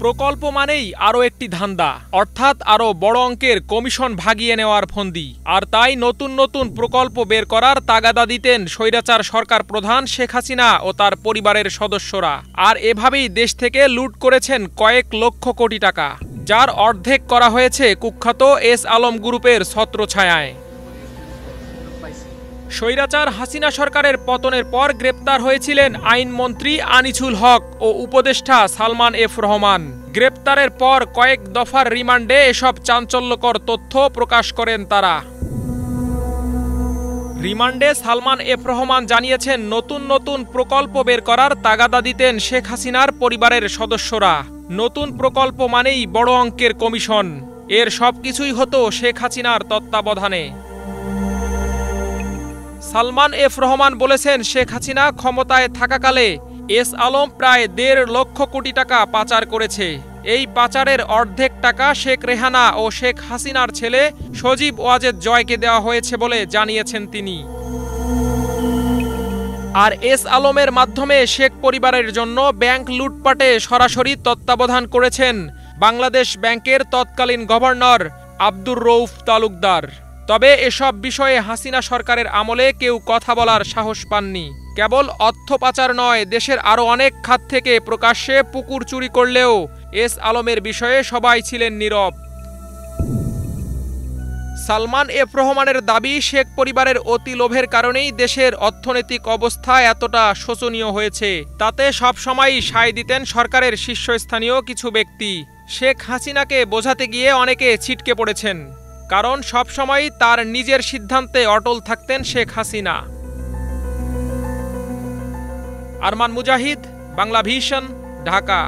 প্রকল্প মানেই আরও একটি ধান্দা, অর্থাৎ আরও বড় অঙ্কের কমিশন ভাগিয়ে নেওয়ার ফন্দি। আর তাই নতুন নতুন প্রকল্প বের করার তাগাদা দিতেন স্বৈরাচার সরকার প্রধান শেখ হাসিনা ও তার পরিবারের সদস্যরা। আর এভাবেই দেশ থেকে লুট করেছেন কয়েক লক্ষ কোটি টাকা, যার অর্ধেক করা হয়েছে কুখ্যাত এস আলম গ্রুপের ছত্রছায়ায়। স্বৈরাচার হাসিনা সরকারের পতনের পর গ্রেপ্তার হয়েছিলেন আইনমন্ত্রী আনিছুল হক ও উপদেষ্টা সালমান এফ রহমান। গ্রেপ্তারের পর কয়েক দফার রিমান্ডে এসব চাঞ্চল্যকর তথ্য প্রকাশ করেন তারা। রিমান্ডে সালমান এফ রহমান জানিয়েছেন, নতুন নতুন প্রকল্প বের করার তাগাদা দিতেন শেখ হাসিনার পরিবারের সদস্যরা। নতুন প্রকল্প মানেই বড় অঙ্কের কমিশন। এর সবকিছুই হতো শেখ হাসিনার তত্ত্বাবধানে। সালমান এফ রহমান বলেছেন, শেখ হাসিনা ক্ষমতায় থাকাকালে এস আলম প্রায় ১.৫ লক্ষ কোটি টাকা পাচার করেছে। এই পাচারের অর্ধেক টাকা শেখ রেহানা ও শেখ হাসিনার ছেলে সজীব ওয়াজেদ জয়কে দেওয়া হয়েছে বলে জানিয়েছেন তিনি। আর এস আলমের মাধ্যমে শেখ পরিবারের জন্য ব্যাংক লুটপাটে সরাসরি তত্ত্বাবধান করেছেন বাংলাদেশ ব্যাংকের তৎকালীন গভর্নর আব্দুর রউফ তালুকদার। তবে এসব বিষয়ে হাসিনা সরকারের আমলে কেউ কথা বলার সাহস পাননি। কেবল অর্থ পাচার নয়, দেশের আরও অনেক খাত থেকে প্রকাশ্যে পুকুর চুরি করলেও এস আলমের বিষয়ে সবাই ছিলেন নীরব। সালমান এফ রহমানের দাবি, শেখ পরিবারের অতি লোভের কারণেই দেশের অর্থনৈতিক অবস্থা এতটা শোচনীয় হয়েছে। তাতে সবসময়ই সায় দিতেন সরকারের শীর্ষস্থানীয় কিছু ব্যক্তি। শেখ হাসিনাকে বোঝাতে গিয়ে অনেকে ছিটকে পড়েছেন, কারণ সবসময়ই তার নিজের সিদ্ধান্তে অটল থাকতেন শেখ হাসিনা। আরমান মুজাহিদ, বাংলা ভিশন, ঢাকা।